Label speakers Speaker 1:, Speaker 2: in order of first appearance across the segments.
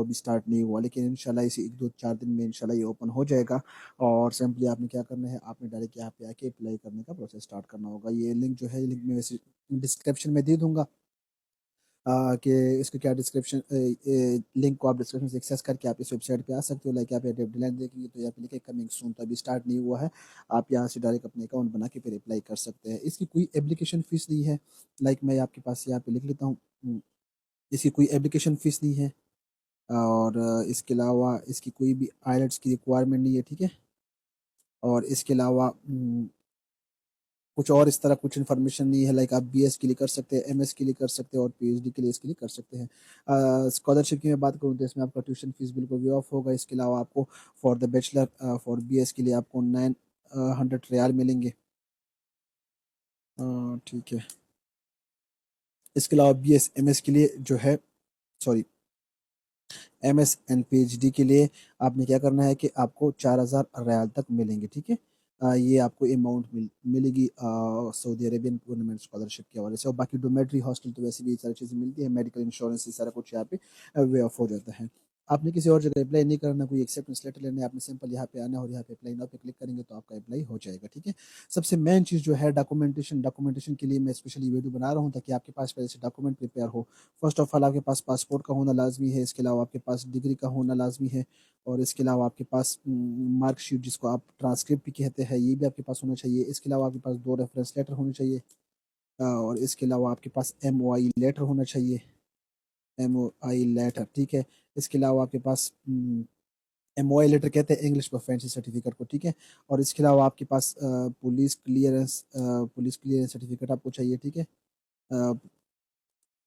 Speaker 1: अभी स्टार्ट नहीं हुआ, लेकिन इंशाल्लाह इसी 1-2-4 दिन में इंशाल्लाह ये ओपन हो जाएगा। और सिंपली आपने क्या करना है, आपने डायरेक्ट यहाँ पे आके अप्लाई करने का प्रोसेस स्टार्ट करना होगा। ये लिंक जो है, ये लिंक मैं वैसे डिस्क्रिप्शन में दे दूंगा कि इसको क्या डिस्क्रिप्शन लिंक को आप डिस्क्रिप्शन से एक्सेस करके आप इस वेबसाइट पे आ सकते हो। लाइक यहाँ पे डेडलाइन देखेंगे तो यहाँ पे लिखे कमिंग सून, तो अभी स्टार्ट नहीं हुआ है। आप यहाँ से डायरेक्ट अपने अकाउंट बना के फिर अप्लाई कर सकते हैं। इसकी कोई एप्लीकेशन फ़ीस नहीं है। लाइक मैं आपके पास यहाँ पे लिख लेता हूँ। इसकी कोई एप्लीकेशन फ़ीस नहीं है, और इसके अलावा इसकी कोई भी आइलेट्स की रिक्वायरमेंट नहीं है, ठीक है। और इसके अलावा कुछ और इस तरह कुछ इन्फॉर्मेशन नहीं है। लाइक आप बीएस के लिए कर सकते हैं, एमएस के लिए कर सकते हैं, और पीएचडी के लिए इसके लिए कर सकते हैं। स्कॉलरशिप की मैं बात करूँ तो इसमें आपका ट्यूशन फीस बिल्कुल भी ऑफ होगा। इसके अलावा आपको for the bachelor for BS के लिए आपको 900 रियाल मिलेंगे। ठीक है। इसके अलावा बीएस एमएस के लिए जो है, सॉरी, एमएस एंड पीएचडी के लिए आपने क्या करना है कि आपको 4000 रियाल तक मिलेंगे, ठीक है। ये आपको अमाउंट मिलेगी सऊदी अरेबियन गवर्नमेंट स्कॉलरशिप के हवाले से। और बाकी डोमेट्री हॉस्टल तो वैसे भी ये सारी चीज़ें मिलती है, मेडिकल इंश्योरेंस, ये सारा कुछ यहाँ पे वे ऑफ हो जाता है। आपने किसी और जगह अप्लाई नहीं करना, कोई एक्सेप्टेंस लेटर लेना है, आपने सिंपल यहाँ पे आना है और यहाँ पे अप्लाई नाउ पे क्लिक करेंगे तो आपका अप्लाई हो जाएगा, ठीक है। सबसे मेन चीज़ जो है डॉक्यूमेंटेशन के लिए मैं स्पेशली वीडियो बना रहा हूँ, ताकि आपके पास पहले से डॉक्यूमेंट प्रिपेयर हो। फर्स्ट ऑफ ऑल आपके पास पासपोर्ट का होना लाजमी है। इसके अलावा आपके पास डिग्री का होना लाजमी है। और इसके अलावा आपके पास मार्कशीट, जिसको आप ट्रांसक्रिप्ट भी कहते हैं, ये भी आपके पास होना चाहिए। इसके अलावा आपके पास 2 रेफरेंस लेटर होने चाहिए। और इसके अलावा आपके पास एमओआई लेटर होना चाहिए। एमओआई लेटर, ठीक है। इसके अलावा आपके पास एमओआई लेटर कहते हैं इंग्लिश में फैंसी सर्टिफिकेट को, ठीक है। और इसके अलावा आपके पास पुलिस क्लियरेंस सर्टिफिकेट आपको चाहिए, ठीक है। अ,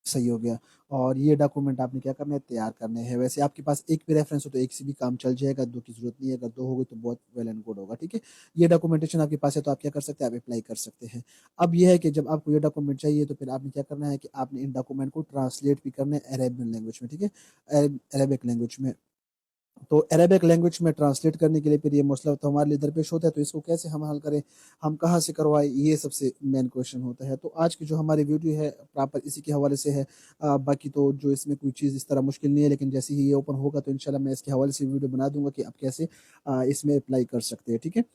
Speaker 1: सही हो गया। और ये डॉक्यूमेंट आपने क्या करना है, तैयार करने हैं। वैसे आपके पास एक भी रेफरेंस हो तो एक से भी काम चल जाएगा, दो की जरूरत नहीं है। अगर दो होगी तो बहुत वेल एंड गुड होगा, ठीक है। ये डॉक्यूमेंटेशन आपके पास है तो आप क्या कर सकते हैं, आप अप्लाई कर सकते हैं। अब ये है कि जब आपको ये डॉक्यूमेंट चाहिए तो फिर आपने क्या करना है कि आपने इन डॉक्यूमेंट को ट्रांसलेट भी करना है अरेबियन लैंग्वेज में, ठीक है। अरेबिक लैंग्वेज में। तो अरेबिक लैंग्वेज में ट्रांसलेट करने के लिए फिर ये मसला तो हमारे लिए दरपेश होता है, तो इसको कैसे हम हल करें, हम कहाँ से करवाएं, ये सबसे मेन क्वेश्चन होता है। तो आज की जो हमारी वीडियो है प्रॉपर इसी के हवाले से है। बाकी तो जो इसमें कोई चीज़ इस तरह मुश्किल नहीं है, लेकिन जैसे ही ये ओपन होगा तो इंशाल्लाह मैं इसके हवाले से वीडियो बना दूंगा कि आप कैसे इसमें अप्लाई कर सकते हैं, ठीक है।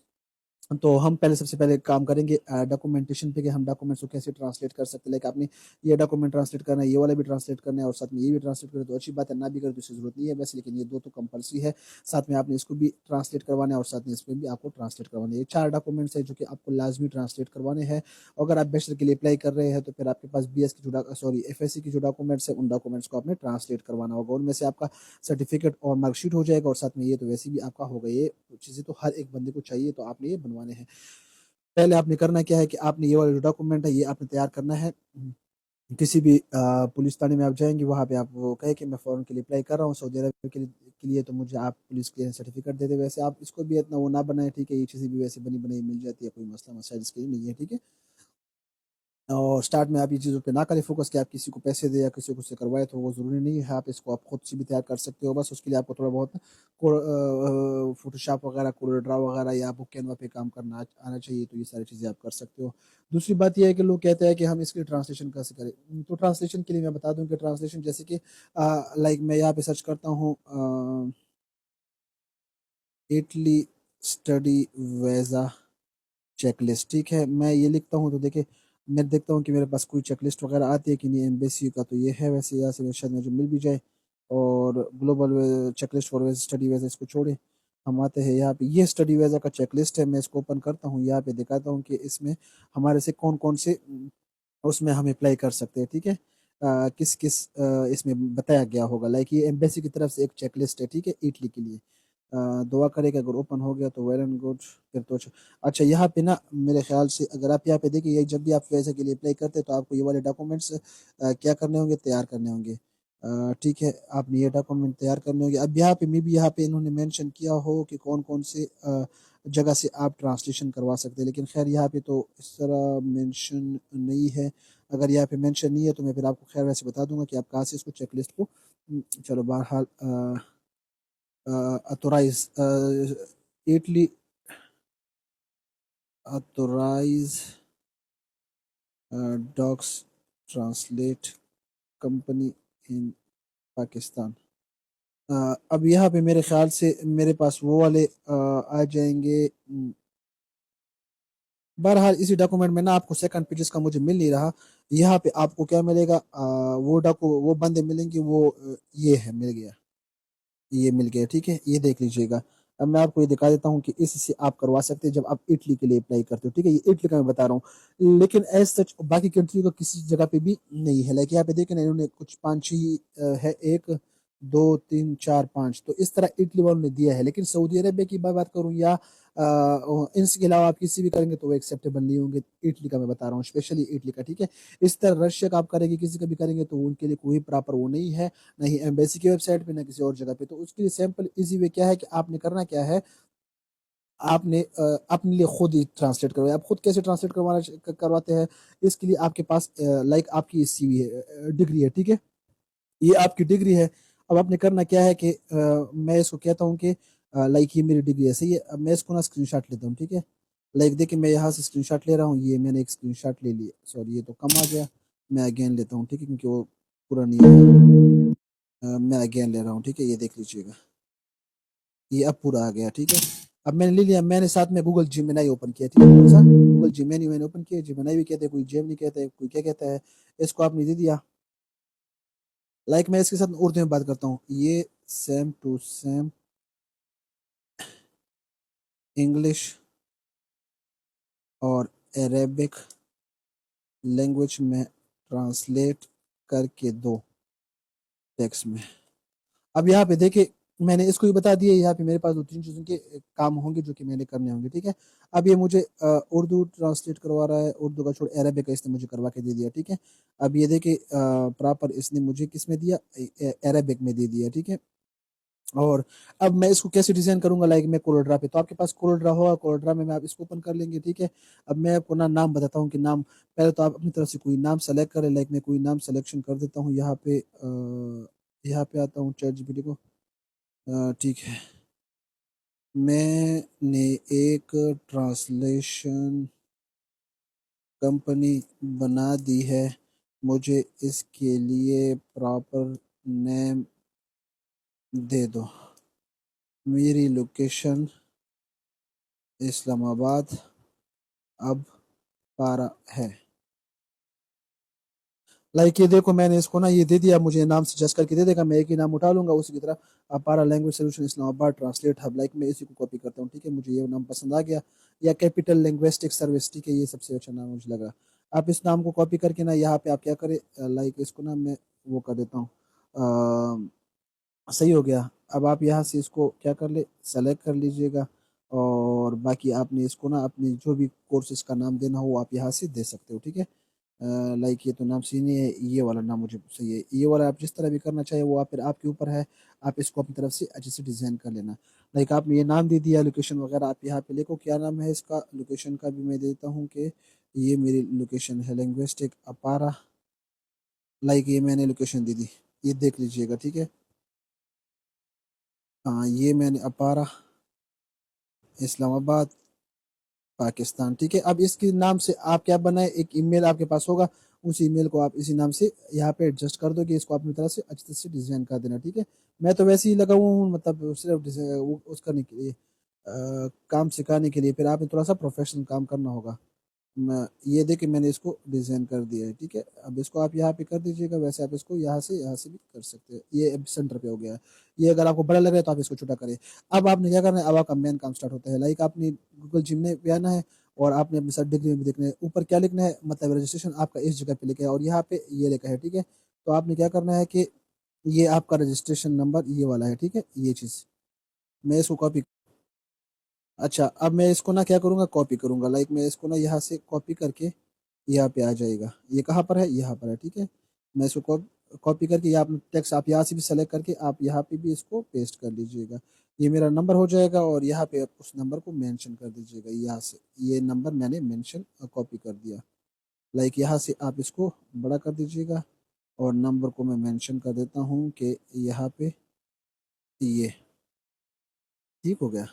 Speaker 1: तो हम पहले सबसे पहले काम करेंगे डॉक्यूमेंटेशन पे, कि हम डॉक्यूमेंट्स को कैसे ट्रांसलेट कर सकते हैं। लाइक आपने ये डॉक्यूमेंट ट्रांसलेट करना है, ये वाला भी ट्रांसलेट करना है, और साथ में ये भी ट्रांसलेट करें तो अच्छी बात है, ना भी करें तो इसकी जरूरत नहीं है वैसे, लेकिन ये दो तो कंपलसरी है। साथ में आपने इसको भी ट्रांसलेट करवाना है और साथ में इसमें भी आपको ट्रांसलेट करवाना है। ये 4 डॉक्यूमेंट्स है जो कि आपको लाजमी ट्रांसलेट करवाने हैं। अगर आप बैचलर के लिए अप्लाई कर रहे हैं तो फिर आपके पास बीएस की जो सॉरी एफएससी की जो डॉक्यूमेंट्स है, उन डॉक्यूमेंट्स को आपने ट्रांसलेट करवाना होगा। उनमें से आपका सर्टिफिकेट और मार्कशीट हो जाएगा, और साथ में ये तो वैसे भी आपका होगा। ये चीज़ें तो हर एक बंदे को चाहिए, तो आपने ये बनवाने हैं। पहले आपने करना क्या है कि आपने ये वाला जो डॉक्यूमेंट है ये आपने तैयार करना है। किसी भी पुलिस थाने में आप जाएंगे, वहाँ पे आप वो कहे कि मैं फॉरन के लिए अप्लाई कर रहा हूँ सऊदी अरब के लिए, तो मुझे आप पुलिस क्लियरेंस सर्टिफिकेट दे दे। वैसे आप इसको भी इतना वो ना बनाए, ठीक है। ये चीज़ें भी वैसे बनी बनाई मिल जाती है, कोई मसला मसाइल इसके लिए नहीं है, ठीक है। और स्टार्ट में आप ये चीज़ों पे ना करें फोकस कि आप किसी को पैसे दें या किसी को उससे करवाए, तो वो ज़रूरी नहीं है। आप इसको आप खुद से भी तैयार कर सकते हो। बस उसके लिए आपको थोड़ा बहुत फोटोशॉप वगैरह, कोलोरेड्रा वगैरह, या आपको कैनवा पे काम करना आना चाहिए, तो ये सारी चीज़ें आप कर सकते हो। दूसरी बात यह है कि लोग कहते हैं कि हम इसकी ट्रांसलेशन कैसे करें। तो ट्रांसलेशन के लिए मैं बता दूं कि ट्रांसलेशन जैसे कि लाइक मैं यहाँ पे सर्च करता हूँ इटली स्टडी वीज़ा चेकलिस्ट, ठीक है। मैं ये लिखता हूँ तो देखिए, मैं देखता हूँ कि मेरे पास कोई चेकलिस्ट वगैरह आती है कि नहीं। एम्बेसी का तो ये है, वैसे यहाँ से शायद मुझे मिल भी जाए। और global checklist for study visa इसको छोड़े, हम आते हैं यहाँ पे। ये स्टडी वीज़ा का चेकलिस्ट है, मैं इसको ओपन करता हूँ, यहाँ पे दिखाता हूँ कि इसमें हमारे से कौन कौन से उसमें हम अप्लाई कर सकते हैं, ठीक है। किस किस इसमें बताया गया होगा। लाइक ये एम्बेसी की तरफ से एक चेकलिस्ट है, ठीक है, इटली के लिए। दुआ करे कि अगर ओपन हो गया तो वेल एंड गुड, फिर तो अच्छा। अच्छा, यहाँ पे ना मेरे ख्याल से अगर आप यहाँ पे देखिए, जब भी आप वीज़ा के लिए अप्लाई करते हैं तो आपको ये वाले डॉक्यूमेंट्स क्या करने होंगे, तैयार करने होंगे। ठीक है, आपने ये डॉक्यूमेंट तैयार करने होंगे। अब यहाँ पे मे भी यहाँ पे इन्होंने मेंशन किया हो कि कौन कौन से जगह से आप ट्रांसलेशन करवा सकते हैं, लेकिन खैर यहाँ पे तो इस तरह मेंशन नहीं है। अगर यहाँ पे मेंशन नहीं है तो मैं फिर आपको खैर वैसे बता दूंगा कि आप कहाँ से इसको चेकलिस्ट को चलो बहरहाल authorize Italy authorize docs translate company in Pakistan। अब यहाँ पे मेरे ख्याल से मेरे पास वो वाले आ जाएंगे। बहरहाल इसी डॉक्यूमेंट में ना आपको सेकंड पेजेस का मुझे मिल नहीं रहा। यहाँ पे आपको क्या मिलेगा, वो बंदे मिलेंगे, वो ये है, मिल गया, ये मिल गया, ठीक है, ये देख लीजिएगा। अब मैं आपको ये दिखा देता हूँ कि इससे आप करवा सकते हैं जब आप इटली के लिए अप्लाई करते हो, ठीक है, ये इटली का मैं बता रहा हूँ, लेकिन एज सच बाकी कंट्री का किसी जगह पे भी नहीं है। लाइक यहाँ पे देखें ना, इन्होंने कुछ पाँच छह है, एक दो तीन चार पाँच, तो इस तरह इटली वालों ने दिया है। लेकिन सऊदी अरबिया की बात करूँ या इनके अलावा आप किसी भी करेंगे तो वो एक्सेप्टेबल नहीं होंगे। इटली का मैं बता रहा हूँ, स्पेशली इटली का, ठीक है। इस तरह रशिया का आप करेंगे, किसी का भी करेंगे तो उनके लिए कोई प्रॉपर वो नहीं है, नहीं एम्बेसी की वेबसाइट पे ना किसी और जगह पे। तो उसके लिए सिंपल इजी वे क्या है कि आपने करना क्या है, आपने अपने लिए खुद ही ट्रांसलेट करवाया। आप खुद कैसे ट्रांसलेट करवाते हैं, इसके लिए आपके पास लाइक आपकी सीवी है, डिग्री है, ठीक है, ये आपकी डिग्री है। अब आपने करना क्या है कि मैं इसको कहता हूँ कि लाइक ये मेरी डिग्री है, सही है। अब मैं इसको ना स्क्रीनशॉट लेता हूँ, ठीक है। लाइक देखिए मैं यहाँ से स्क्रीनशॉट ले रहा हूँ, ये मैंने एक स्क्रीनशॉट ले लिया, सॉरी ये तो कम आ गया, मैं अगेन लेता हूँ, ठीक है, क्योंकि वो पूरा नहीं है। मैं अगेन ले रहा हूँ, ठीक है, ये देख लीजिएगा, ये अब पूरा आ गया, ठीक है। अब मैंने ले लिया, मैंने साथ में गूगल जिमिनाई ओपन किया, ठीक है, कौन सा गूगल जिमिनाई मैंने ओपन किया, जिमिनाई भी कहते हैं, कोई जेम नहीं कहते हैं, कोई क्या कहता है, इसको आपने दे दिया। लाइक मैं इसके साथ उर्दू में बात करता हूँ, ये सेम टू सेम इंग्लिश और अरेबिक लैंग्वेज में ट्रांसलेट करके दो टेक्स्ट में। अब यहाँ पे देखिए मैंने इसको ही बता दिया, यहाँ पे मेरे पास दो तीन चीज़ों के काम होंगे जो कि मैंने करने होंगे, ठीक है। अब ये मुझे उर्दू ट्रांसलेट करवा रहा है, उर्दू का छोड़ अरबिक का इसने मुझे करवा के दे दिया, ठीक है। अब ये देखिए प्रॉपर इसने मुझे किस में दिया, अरबिक में दे दिया, ठीक है। और अब मैं इसको कैसे डिजाइन करूंगा, लाइक मैं कोलोड्रा पे, तो आपके पास कोलोड्रा होगा, कोलोड्रा में मैं आप इसको ओपन कर लेंगे, ठीक है। अब मैं आपको ना नाम बताता हूँ कि नाम, पहले तो आप अपनी तरफ से कोई नाम सेलेक्ट करें। लाइक मैं कोई नाम सिलेक्शन कर देता हूँ, यहाँ पे आता हूँ चैट जीपीटी को, ठीक है। मैंने एक ट्रांसलेशन कंपनी बना दी है, मुझे इसके लिए प्रॉपर नेम दे दो, मेरी लोकेशन इस्लामाबाद, अब पारा है। लाइक ये देखो मैंने इसको ना ये दे दिया, मुझे नाम सजेस्ट करके दे देगा, मैं एक ही नाम उठा लूंगा उसी की तरह, अपारा language solution Islamabad translate hub. Like मैं इसी को कॉपी करता हूँ, ठीक है, मुझे ये नाम पसंद आ गया, या कैपिटल लैंग्वेस्टिक सर्विस, ठीक है, ये सबसे अच्छा नाम मुझे लगा। आप इस नाम को कॉपी करके ना यहाँ पे आप क्या करें, लाइक इसको ना मैं वो कर देता हूँ, सही हो गया। अब आप यहाँ से इसको क्या कर ले, सेलेक्ट कर लीजिएगा, और बाकी आपने इसको ना अपनी जो भी कोर्सेज का नाम देना हो आप यहाँ से दे सकते हो, ठीक है। लाइक ये तो नाम सही नहीं है, ये वाला नाम मुझे सही है, ये वाला आप जिस तरह भी करना चाहिए वो आप फिर आपके ऊपर है, आप इसको अपनी तरफ से अच्छे से डिजाइन कर लेना। लाइक आपने ये नाम दे दिया, लोकेशन वगैरह आप यहाँ पे लिखो, क्या नाम है इसका, लोकेशन का भी मैं देता हूँ कि ये मेरी लोकेशन है लिंग्विस्टिक अपारा। लाइक ये मैंने लोकेशन दे दी, ये देख लीजिएगा, ठीक है। हाँ ये मैंने अपारा इस्लामाबाद पाकिस्तान, ठीक है। अब इसके नाम से आप क्या बनाए, एक ईमेल आपके पास होगा, उस ईमेल को आप इसी नाम से यहाँ पे एडजस्ट कर दो कि इसको अपनी तरह से अच्छी तरह से डिजाइन कर देना, ठीक है। मैं तो वैसे ही लगा हुआ हूँ, मतलब सिर्फ उस करने के लिए, काम सिखाने के लिए, फिर आपने थोड़ा सा प्रोफेशनल काम करना होगा। ये देखिए मैंने इसको डिजाइन कर दिया है, ठीक है। अब इसको आप यहाँ पे कर दीजिएगा, वैसे आप इसको यहाँ से भी कर सकते हैं, ये अब सेंटर पे हो गया है। ये अगर आपको बड़ा लग रहा है तो आप इसको छोटा करें। अब आपने क्या करना है, अब आपका मेन काम स्टार्ट होता है। लाइक आपने गूगल जिम में भी आना है, और आपने अपने साथ डिग्री में भी देखना है, ऊपर क्या लिखना है, मतलब रजिस्ट्रेशन आपका इस जगह पे लिखा है और यहाँ पे ये लिखा है, ठीक है। तो आपने क्या करना है कि ये आपका रजिस्ट्रेशन नंबर ये वाला है, ठीक है, ये चीज़ मैं इसको कॉपी, अच्छा अब मैं इसको ना क्या करूँगा, कॉपी करूँगा। लाइक मैं इसको ना यहाँ से कॉपी करके यहाँ पे आ जाएगा, ये कहाँ पर है, यहाँ पर है, ठीक है। मैं इसको कॉपी करके यहाँ अपना टेक्स्ट आप यहाँ से भी सेलेक्ट करके आप यहाँ पे भी इसको पेस्ट कर लीजिएगा, ये मेरा नंबर हो जाएगा, और यहाँ पे आप उस नंबर को मेंशन कर दीजिएगा, यहाँ से ये नंबर मैंने मेंशन कॉपी कर दिया। लाइक यहाँ से आप इसको बड़ा कर दीजिएगा, और नंबर को मैं मेंशन कर देता हूँ कि यहाँ पे ये ठीक हो गया।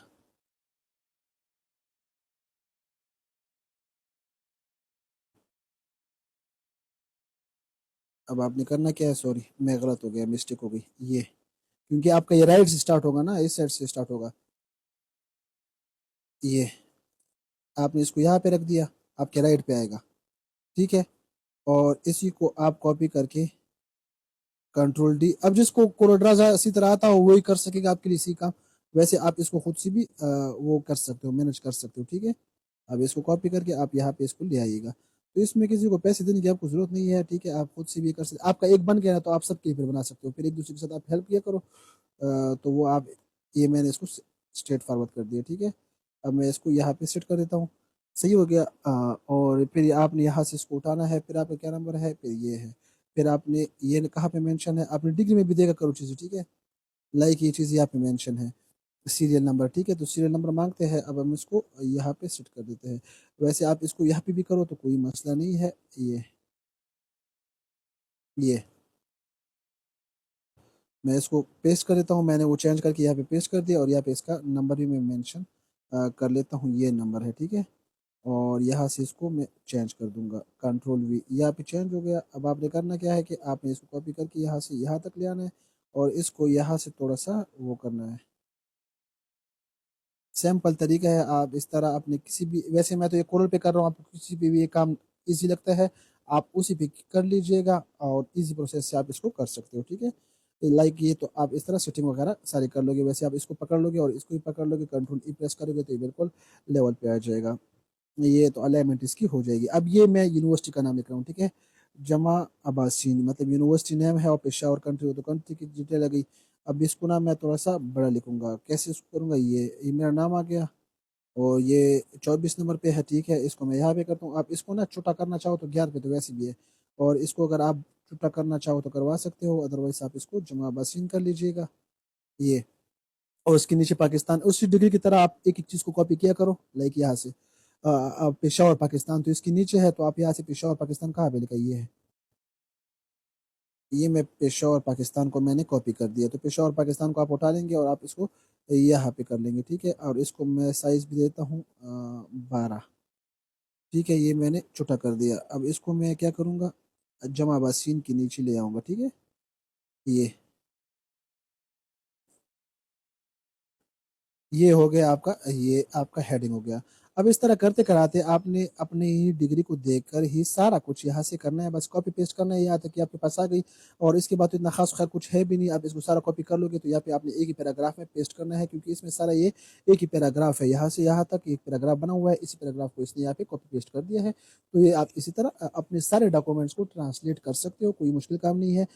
Speaker 1: अब आपने करना क्या है, सॉरी मैं गलत हो गया, मिस्टेक हो गई, ये क्योंकि आपका ये राइट से स्टार्ट होगा ना, इस साइड से स्टार्ट होगा। ये आपने इसको यहाँ पे रख दिया, आपके राइट पे आएगा, ठीक है। और इसी को आप कॉपी करके कंट्रोल डी, अब जिसको कोलोड्रा इसी तरह आता हो वही कर सकेगा आपके लिए इसी काम। वैसे आप इसको खुद से भी वो कर सकते हो, मैनेज कर सकते हो, ठीक है। अब इसको कॉपी करके आप यहाँ पे इसको ले आइएगा। तो इसमें किसी को पैसे देने की आपको जरूरत नहीं है, ठीक है। आप खुद से भी कर सकते, आपका एक बन गया ना तो आप सबके फिर बना सकते हो, फिर एक दूसरे के साथ आप हेल्प किया करो। तो वो आप, ये मैंने इसको स्ट्रेट फॉरवर्ड कर दिया, ठीक है। अब मैं इसको यहाँ पे सेट कर देता हूँ, सही हो गया। और फिर आपने यहाँ से इसको उठाना है, फिर आपका क्या नंबर है, फिर ये है, फिर आपने ये कहाँ पे मेंशन है, आपने डिग्री में भी देखा करो चीज़ें, ठीक है। लाइक ये चीज़ यहाँ पे मेंशन है, सीरियल नंबर, ठीक है। तो सीरियल नंबर मांगते हैं, अब हम इसको यहाँ पे सेट कर देते हैं। वैसे आप इसको यहाँ पे भी करो तो कोई मसला नहीं है। ये मैं इसको पेस्ट कर देता हूँ, मैंने वो चेंज करके यहाँ पे पेस्ट कर दिया, और यहाँ पे इसका नंबर भी मैं मेंशन कर लेता हूँ, ये नंबर है, ठीक है। और यहाँ से इसको मैं चेंज कर दूंगा, कंट्रोल वी, यहाँ पे चेंज हो गया। अब आपने करना क्या है कि आपने इसको कॉपी करके यहाँ से यहाँ तक ले आना है, और इसको यहाँ से थोड़ा सा वो करना है। सिंपल तरीका है, आप इस तरह अपने किसी भी, वैसे मैं तो ये कोरल पे कर रहा हूँ, आपको किसी पे भी ये काम इजी लगता है आप उसी पे कर लीजिएगा, और इजी प्रोसेस से आप इसको कर सकते हो, ठीक है। लाइक ये तो आप इस तरह सेटिंग वगैरह सारी कर लोगे। वैसे आप इसको पकड़ लोगे और इसको भी पकड़ लोगे, कंट्रोल ई प्रेस करोगे तो ये बिल्कुल लेवल पे आ जाएगा। ये तो अलाइनमेंट इसकी हो जाएगी। अब ये मैं यूनिवर्सिटी का नाम लिख रहा हूँ, ठीक है। जमा अब्बासीन मतलब यूनिवर्सिटी नेम है, और पेशा और कंट्री हो तो कंट्री की डिटेल आ गई। अब इसको ना मैं थोड़ा सा बड़ा लिखूंगा, कैसे इसको करूंगा, ये मेरा नाम आ गया, और ये 24 नंबर पे है, ठीक है। इसको मैं यहाँ पे करता हूँ। आप इसको ना छोटा करना चाहो तो 11 पे तो वैसे भी है, और इसको अगर आप छोटा करना चाहो तो करवा सकते हो, अदरवाइज आप इसको जमा अब्बासीन कर लीजिएगा, ये। और उसके नीचे पाकिस्तान, उसी डिग्री की तरह आप एक एक चीज को कॉपी किया करो, लाइक यहाँ से पेशावर पाकिस्तान तो इसके नीचे है, तो आप यहाँ से पेशावर पाकिस्तान कहाँ पे लिखा, ये है। ये मैं पेशावर पाकिस्तान को मैंने कॉपी कर दिया, तो पेशावर पाकिस्तान को आप उठा लेंगे और आप इसको यहाँ पे कर लेंगे, ठीक है। और इसको मैं साइज भी देता हूँ 12, ठीक है। ये मैंने छोटा कर दिया। अब इसको मैं क्या करूँगा, जमा बासीन के नीचे ले आऊँगा, ठीक है। ये हो गया आपका, ये आपका हेडिंग हो गया। अब इस तरह करते कराते आपने अपनी ही डिग्री को देखकर ही सारा कुछ यहाँ से करना है, बस कॉपी पेस्ट करना है यहाँ तक कि आपके पास आ गई। और इसके बाद तो इतना खास खैर कुछ है भी नहीं, आप इसको सारा कॉपी कर लोगे तो यहाँ पे आपने एक ही पैराग्राफ में पेस्ट करना है, क्योंकि इसमें सारा ये एक ही पैराग्राफ है, यहाँ से यहाँ तक एक पैराग्राफ बना हुआ है, इसी पैराग्राफ को इसने यहाँ पे कॉपी पेस्ट कर दिया है। तो ये आप इसी तरह अपने सारे डॉक्यूमेंट्स को ट्रांसलेट कर सकते हो, कोई मुश्किल काम नहीं है।